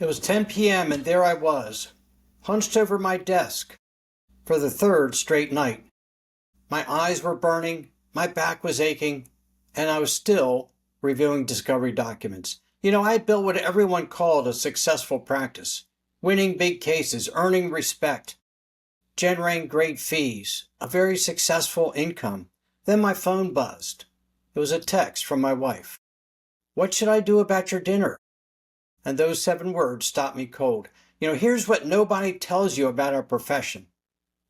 It was 10 p.m. and there I was, hunched over my desk for the third straight night. My eyes were burning, my back was aching, and I was still reviewing discovery documents. I had built what everyone called a successful practice, winning big cases, earning respect, generating great fees, a very successful income. Then my phone buzzed. It was a text from my wife. "What should I do about your dinner?" And those 7 words stopped me cold. Here's what nobody tells you about our profession.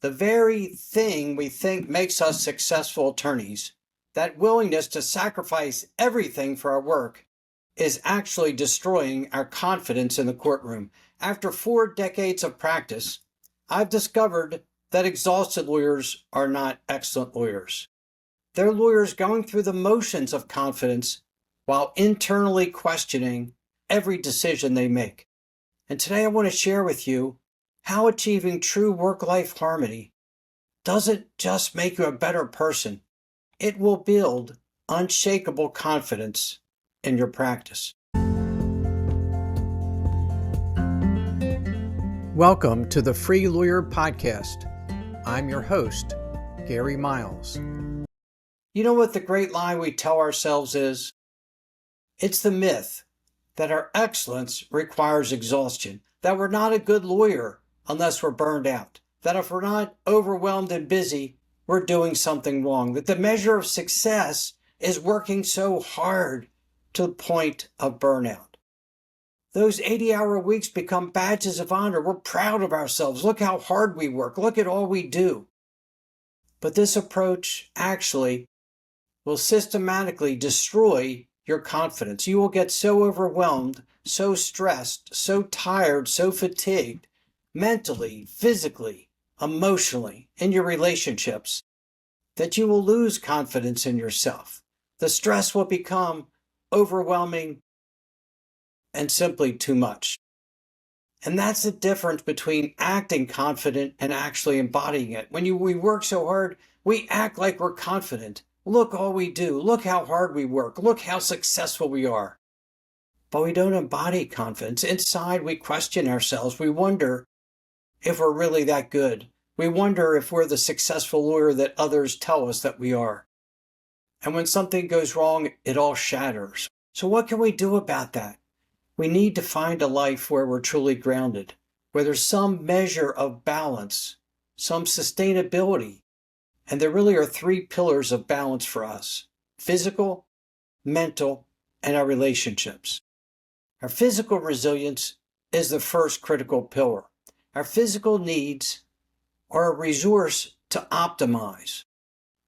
The very thing we think makes us successful attorneys, that willingness to sacrifice everything for our work, is actually destroying our confidence in the courtroom. After 4 decades of practice, I've discovered that exhausted lawyers are not excellent lawyers. They're lawyers going through the motions of confidence while internally questioning every decision they make. And today I want to share with you how achieving true work-life harmony doesn't just make you a better person. It will build unshakable confidence in your practice. Welcome to the Free Lawyer Podcast. I'm your host, Gary Miles. You know what the great lie we tell ourselves is? It's the myth that our excellence requires exhaustion, that we're not a good lawyer unless we're burned out, that if we're not overwhelmed and busy, we're doing something wrong, that the measure of success is working so hard to the point of burnout. Those 80-hour weeks become badges of honor. We're proud of ourselves. Look how hard we work. Look at all we do. But this approach actually will systematically destroy your confidence. You will get so overwhelmed, so stressed, so tired, so fatigued, mentally, physically, emotionally, in your relationships, that you will lose confidence in yourself. The stress will become overwhelming and simply too much. And that's the difference between acting confident and actually embodying it. When we work so hard, we act like we're confident. Look all we do. Look how hard we work. Look how successful we are. But we don't embody confidence. Inside, we question ourselves. We wonder if we're really that good. We wonder if we're the successful lawyer that others tell us that we are. And when something goes wrong, it all shatters. So what can we do about that? We need to find a life where we're truly grounded, where there's some measure of balance, some sustainability. And there really are 3 pillars of balance for us: physical, mental, and our relationships. Our physical resilience is the first critical pillar. Our physical needs are a resource to optimize.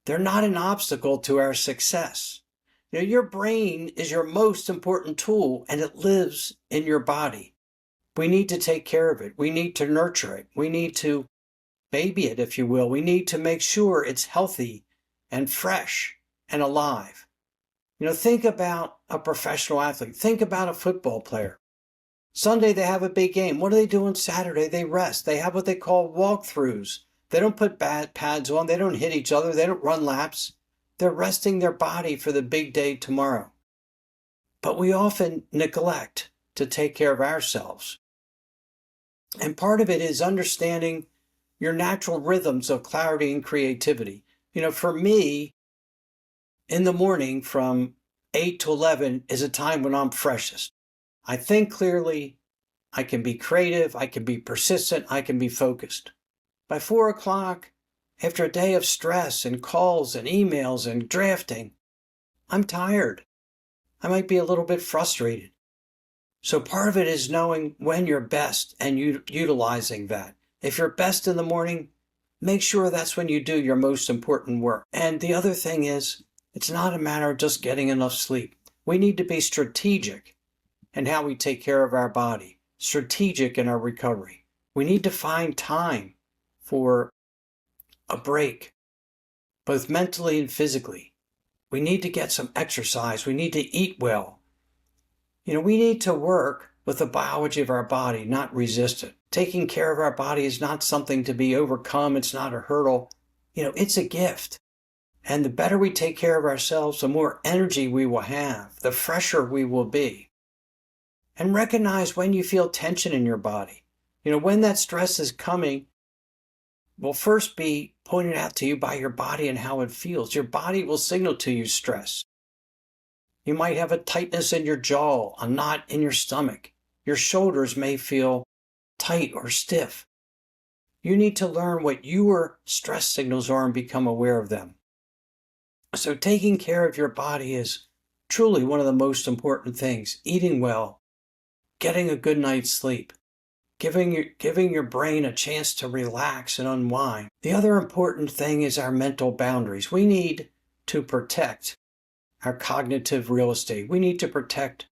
They're not an obstacle to our success. Your brain is your most important tool, and it lives in your body. We need to take care of it. We need to nurture it. We need to baby it, if you will. We need to make sure it's healthy and fresh and alive. Think about a professional athlete. Think about a football player. Sunday, they have a big game. What do they do on Saturday? They rest. They have what they call walkthroughs. They don't put bad pads on. They don't hit each other. They don't run laps. They're resting their body for the big day tomorrow. But we often neglect to take care of ourselves. And part of it is understanding your natural rhythms of clarity and creativity. For me, in the morning from 8 to 11 is a time when I'm freshest. I think clearly, I can be creative, I can be persistent, I can be focused. By 4 o'clock, after a day of stress and calls and emails and drafting, I'm tired. I might be a little bit frustrated. So part of it is knowing when you're best and utilizing that. If you're best in the morning, make sure that's when you do your most important work. And the other thing is, it's not a matter of just getting enough sleep. We need to be strategic in how we take care of our body, strategic in our recovery. We need to find time for a break, both mentally and physically. We need to get some exercise. We need to eat well. We need to work with the biology of our body, not resist it. Taking care of our body is not something to be overcome. It's not a hurdle. It's a gift. And the better we take care of ourselves, the more energy we will have, the fresher we will be. And recognize when you feel tension in your body. When that stress is coming, will first be pointed out to you by your body and how it feels. Your body will signal to you stress. You might have a tightness in your jaw, a knot in your stomach. Your shoulders may feel tight or stiff. You need to learn what your stress signals are and become aware of them. So taking care of your body is truly one of the most important things. Eating well, getting a good night's sleep, giving your brain a chance to relax and unwind. The other important thing is our mental boundaries. We need to protect our cognitive real estate. We need to protect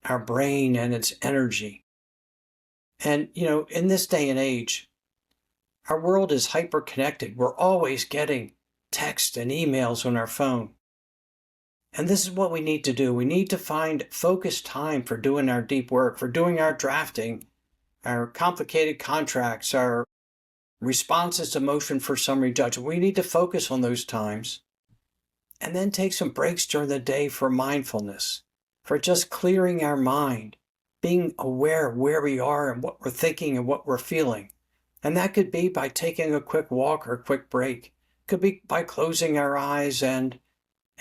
our brain and its energy. And, in this day and age, our world is hyper-connected. We're always getting text and emails on our phone. And this is what we need to do. We need to find focused time for doing our deep work, for doing our drafting, our complicated contracts, our responses to motion for summary judgment. We need to focus on those times and then take some breaks during the day for mindfulness, for just clearing our mind, being aware of where we are and what we're thinking and what we're feeling. And that could be by taking a quick walk or a quick break. It could be by closing our eyes and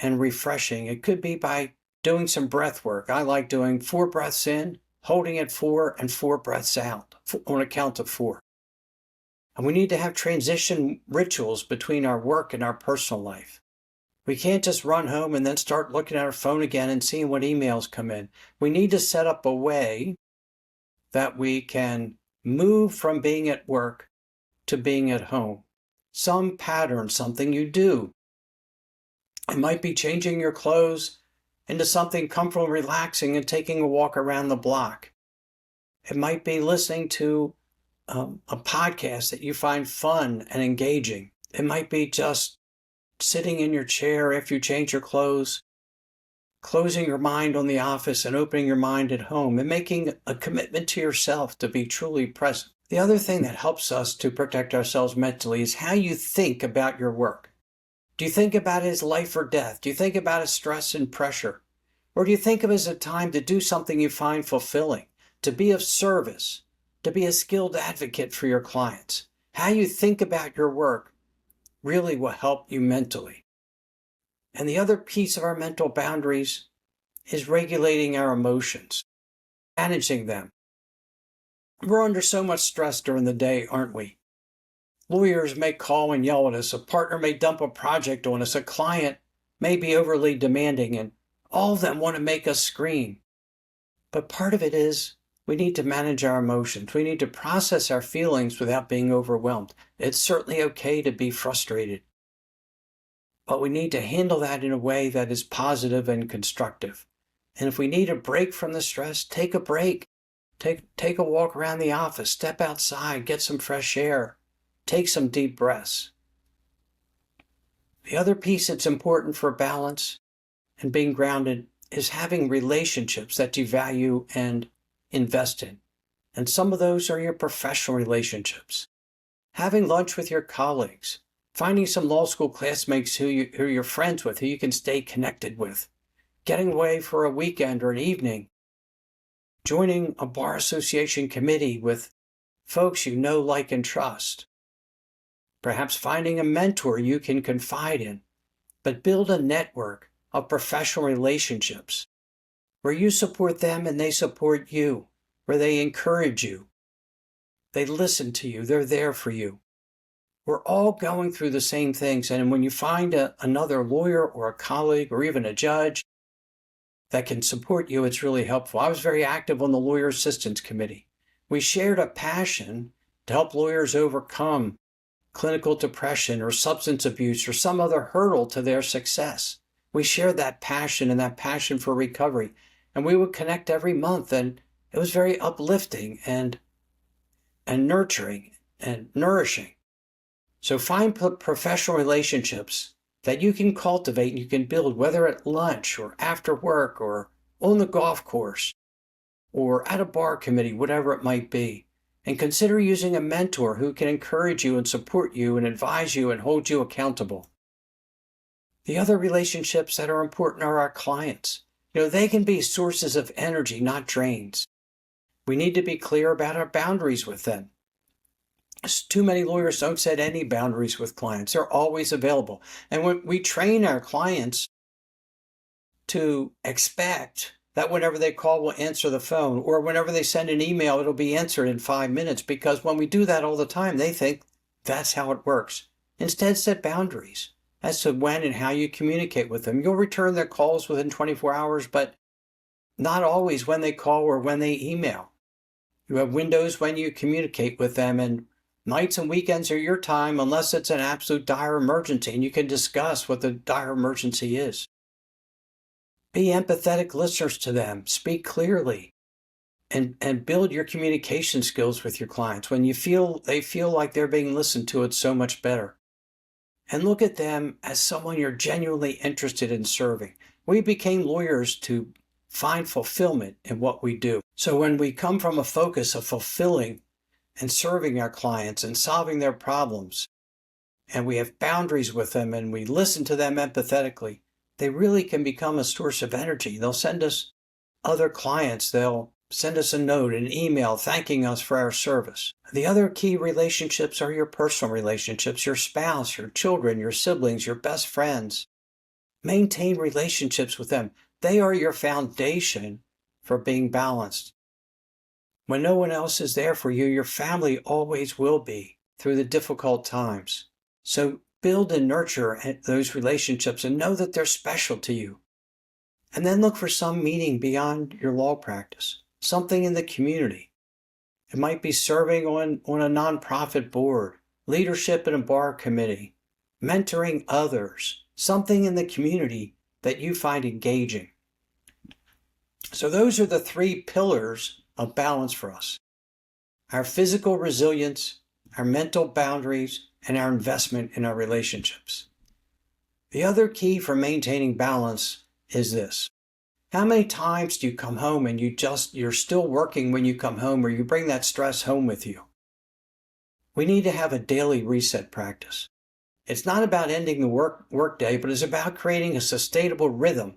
refreshing. It could be by doing some breath work. I like doing 4 breaths in, holding at 4, and 4 breaths out on a count of 4. And we need to have transition rituals between our work and our personal life. We can't just run home and then start looking at our phone again and seeing what emails come in. We need to set up a way that we can move from being at work to being at home. Some pattern, something you do. It might be changing your clothes into something comfortable and relaxing and taking a walk around the block. It might be listening to a podcast that you find fun and engaging. It might be just sitting in your chair after you change your clothes, closing your mind on the office and opening your mind at home, and making a commitment to yourself to be truly present. The other thing that helps us to protect ourselves mentally is how you think about your work. Do you think about it as life or death? Do you think about it as stress and pressure? Or do you think of it as a time to do something you find fulfilling, to be of service, to be a skilled advocate for your clients? How you think about your work really will help you mentally. And the other piece of our mental boundaries is regulating our emotions, managing them. We're under so much stress during the day, aren't we? Lawyers may call and yell at us. A partner may dump a project on us. A client may be overly demanding, and all of them want to make us scream. But part of it is we need to manage our emotions. We need to process our feelings without being overwhelmed. It's certainly okay to be frustrated, but we need to handle that in a way that is positive and constructive. And if we need a break from the stress, take a break. Take a walk around the office, step outside, get some fresh air, take some deep breaths. The other piece that's important for balance and being grounded is having relationships that you value and invest in. And some of those are your professional relationships. Having lunch with your colleagues, finding some law school classmates who you're friends with, who you can stay connected with, getting away for a weekend or an evening, joining a bar association committee with folks you know, like, and trust. Perhaps finding a mentor you can confide in, but build a network of professional relationships where you support them and they support you, where they encourage you, they listen to you, they're there for you. We're all going through the same things, and when you find another lawyer or a colleague or even a judge that can support you, it's really helpful. I was very active on the Lawyer Assistance Committee. We shared a passion to help lawyers overcome clinical depression or substance abuse or some other hurdle to their success. We shared that passion and that passion for recovery, and we would connect every month, and it was very uplifting and nurturing and nourishing. So find professional relationships that you can cultivate and you can build, whether at lunch or after work or on the golf course or at a bar committee, whatever it might be. And consider using a mentor who can encourage you and support you and advise you and hold you accountable. The other relationships that are important are our clients. They can be sources of energy, not drains. We need to be clear about our boundaries with them. Too many lawyers don't set any boundaries with clients. They're always available. And when we train our clients to expect that whenever they call, we'll answer the phone, or whenever they send an email, it'll be answered in 5 minutes, because when we do that all the time, they think that's how it works. Instead, set boundaries as to when and how you communicate with them. You'll return their calls within 24 hours, but not always when they call or when they email. You have windows when you communicate with them, and nights and weekends are your time unless it's an absolute dire emergency, and you can discuss what the dire emergency is. Be empathetic listeners to them. Speak clearly, and build your communication skills with your clients. When they feel like they're being listened to, it's so much better. And look at them as someone you're genuinely interested in serving. We became lawyers to find fulfillment in what we do. So when we come from a focus of fulfilling and serving our clients and solving their problems, and we have boundaries with them and we listen to them empathetically, they really can become a source of energy. They'll send us other clients. They'll send us a note, an email thanking us for our service. The other key relationships are your personal relationships, your spouse, your children, your siblings, your best friends. Maintain relationships with them. They are your foundation for being balanced. When no one else is there for you, your family always will be through the difficult times. So build and nurture those relationships and know that they're special to you. And then look for some meaning beyond your law practice, something in the community. It might be serving on a nonprofit board, leadership in a bar committee, mentoring others, something in the community that you find engaging. So those are the 3 pillars of balance for us: our physical resilience, our mental boundaries, and our investment in our relationships. The other key for maintaining balance is this. How many times do you come home and you're still working when you come home, or you bring that stress home with you? We need to have a daily reset practice. It's not about ending the work day, but it's about creating a sustainable rhythm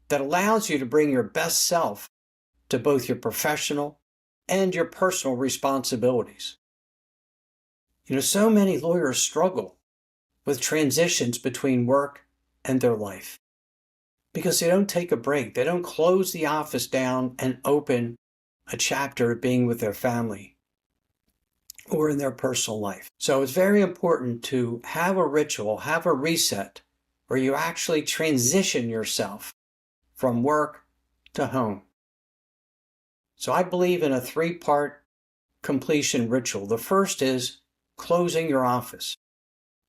that allows you to bring your best self to both your professional and your personal responsibilities. So many lawyers struggle with transitions between work and their life because they don't take a break. They don't close the office down and open a chapter of being with their family or in their personal life. So it's very important to have a ritual, have a reset where you actually transition yourself from work to home. So I believe in a 3-part completion ritual. The first is closing your office.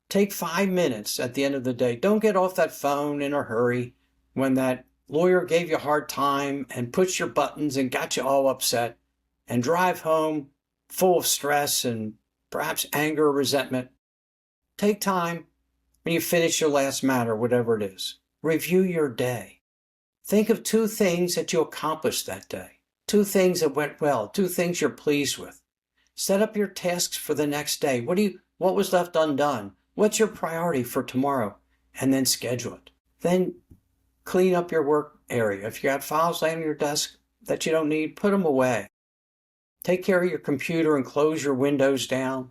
Take 5 minutes at the end of the day. Don't get off that phone in a hurry when that lawyer gave you a hard time and pushed your buttons and got you all upset, and drive home full of stress and perhaps anger or resentment. Take time when you finish your last matter, whatever it is. Review your day. Think of 2 things that you accomplished that day, 2 things that went well, 2 things you're pleased with. Set up your tasks for the next day. What was left undone? What's your priority for tomorrow? And then schedule it. Then clean up your work area. If you got files laying on your desk that you don't need, put them away. Take care of your computer and close your windows down.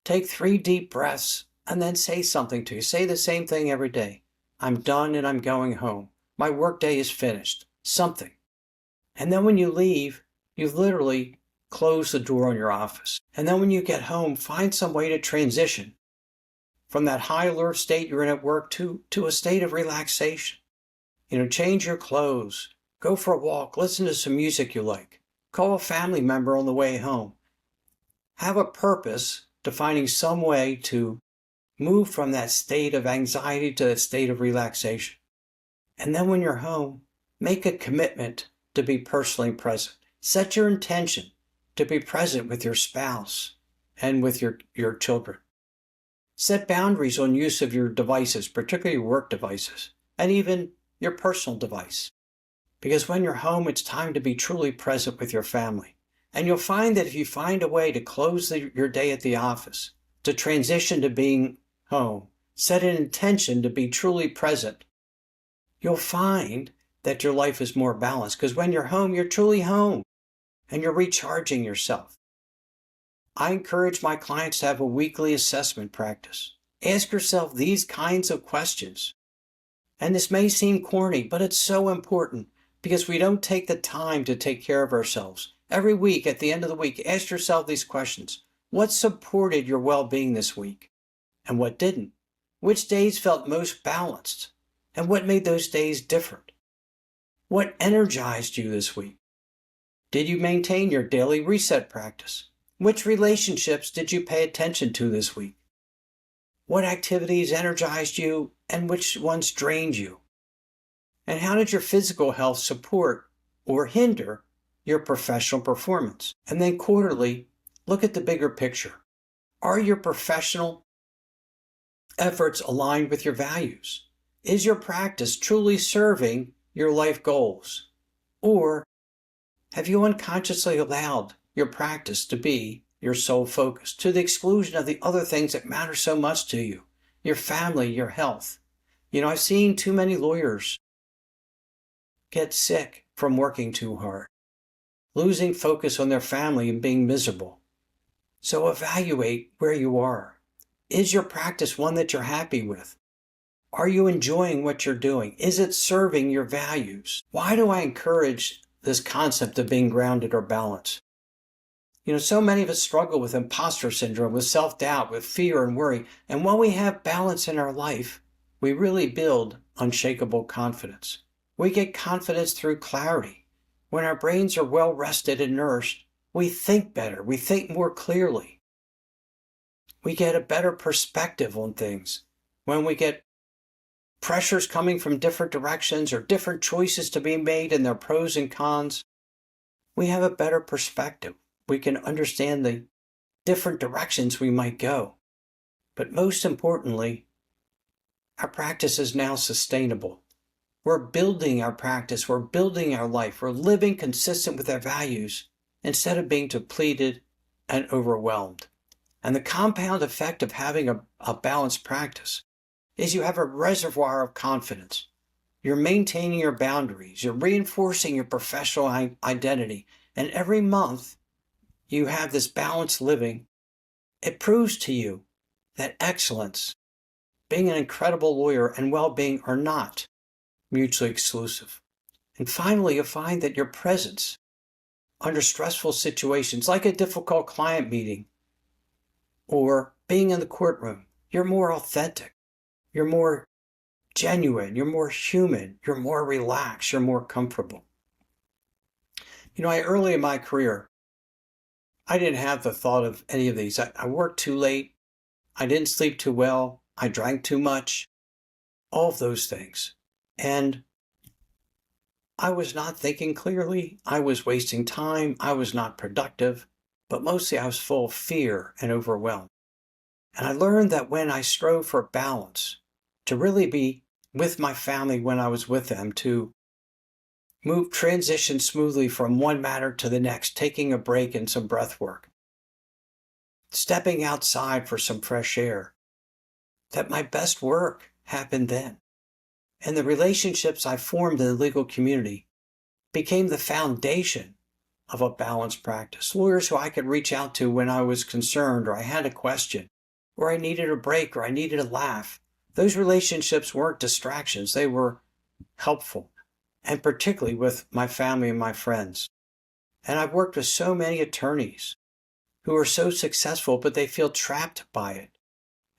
Take 3 deep breaths and then say something to you. Say the same thing every day. I'm done and I'm going home. My workday is finished. Something. And then when you leave, you literally close the door on your office. And then when you get home, find some way to transition from that high alert state you're in at work to a state of relaxation. Change your clothes, go for a walk, listen to some music you like, call a family member on the way home. Have a purpose to finding some way to move from that state of anxiety to that state of relaxation. And then when you're home, make a commitment to be personally present. Set your intention to be present with your spouse and with your children. Set boundaries on use of your devices, particularly your work devices, and even your personal device. Because when you're home, it's time to be truly present with your family. And you'll find that if you find a way to close your day at the office, to transition to being home, set an intention to be truly present, you'll find that your life is more balanced, because when you're home, you're truly home and you're recharging yourself. I encourage my clients to have a weekly assessment practice. Ask yourself these kinds of questions. And this may seem corny, but it's so important because we don't take the time to take care of ourselves. Every week, at the end of the week, ask yourself these questions. What supported your well-being this week? And what didn't? Which days felt most balanced? And what made those days different? What energized you this week? Did you maintain your daily reset practice? Which relationships did you pay attention to this week? What activities energized you and which ones drained you? And how did your physical health support or hinder your professional performance? And then quarterly, look at the bigger picture. Are your professional efforts aligned with your values? Is your practice truly serving your life goals? Or have you unconsciously allowed your practice to be your sole focus to the exclusion of the other things that matter so much to you, your family, your health? I've seen too many lawyers get sick from working too hard, losing focus on their family and being miserable. So evaluate where you are. Is your practice one that you're happy with? Are you enjoying what you're doing? Is it serving your values? Why do I encourage this concept of being grounded or balanced? So many of us struggle with imposter syndrome, with self-doubt, with fear and worry. And when we have balance in our life, we really build unshakable confidence. We get confidence through clarity. When our brains are well rested and nourished, we think better. We think more clearly. We get a better perspective on things. When we get pressures coming from different directions or different choices to be made and their pros and cons, we have a better perspective. We can understand the different directions we might go. But most importantly, our practice is now sustainable. We're building our practice. We're building our life. We're living consistent with our values instead of being depleted and overwhelmed. And the compound effect of having a balanced practice is you have a reservoir of confidence. You're maintaining your boundaries. You're reinforcing your professional identity. And every month, you have this balanced living. It proves to you that excellence, being an incredible lawyer, and well-being are not mutually exclusive. And finally, you'll find that your presence under stressful situations, like a difficult client meeting or being in the courtroom, you're more authentic. You're more genuine. You're more human. You're more relaxed. You're more comfortable. Early in my career, I didn't have the thought of any of these. I worked too late. I didn't sleep too well. I drank too much. All of those things. And I was not thinking clearly. I was wasting time. I was not productive. But mostly I was full of fear and overwhelmed. And I learned that when I strove for balance, to really be with my family when I was with them, to transition smoothly from one matter to the next, taking a break and some breath work, stepping outside for some fresh air, that my best work happened then. And the relationships I formed in the legal community became the foundation of a balanced practice. Lawyers who I could reach out to when I was concerned or I had a question or I needed a break or I needed a laugh. Those relationships weren't distractions. They were helpful, and particularly with my family and my friends. And I've worked with so many attorneys who are so successful, but they feel trapped by it.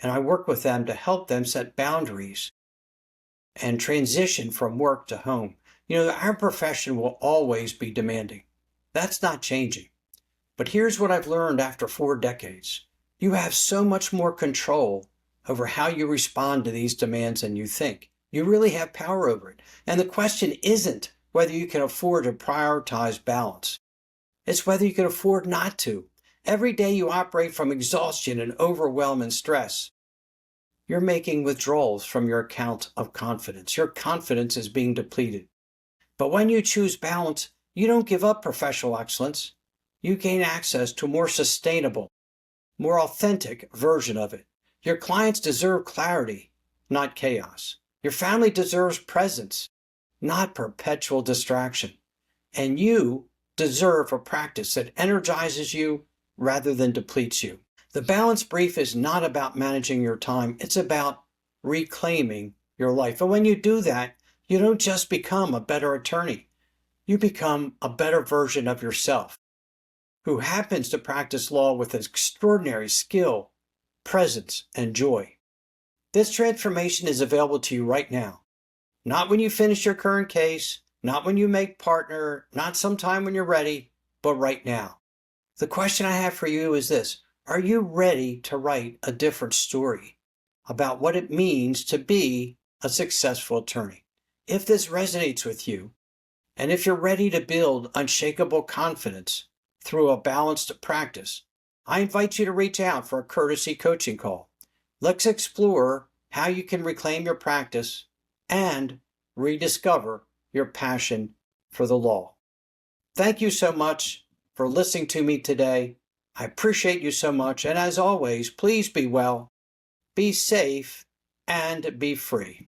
And I work with them to help them set boundaries and transition from work to home. Our profession will always be demanding. That's not changing. But here's what I've learned after 4 decades. You have so much more control over how you respond to these demands than you think. You really have power over it. And the question isn't whether you can afford to prioritize balance. It's whether you can afford not to. Every day you operate from exhaustion and overwhelm and stress, you're making withdrawals from your account of confidence. Your confidence is being depleted. But when you choose balance, you don't give up professional excellence. You gain access to a more sustainable, more authentic version of it. Your clients deserve clarity, not chaos. Your family deserves presence, not perpetual distraction. And you deserve a practice that energizes you rather than depletes you. The balance brief is not about managing your time, it's about reclaiming your life. And when you do that, you don't just become a better attorney, you become a better version of yourself who happens to practice law with extraordinary skill, presence, and joy. This transformation is available to you right now. Not when you finish your current case, not when you make partner, not sometime when you're ready, but right now. The question I have for you is this: are you ready to write a different story about what it means to be a successful attorney? If this resonates with you, and if you're ready to build unshakable confidence through a balanced practice, I invite you to reach out for a courtesy coaching call. Let's explore how you can reclaim your practice and rediscover your passion for the law. Thank you so much for listening to me today. I appreciate you so much. And as always, please be well, be safe, and be free.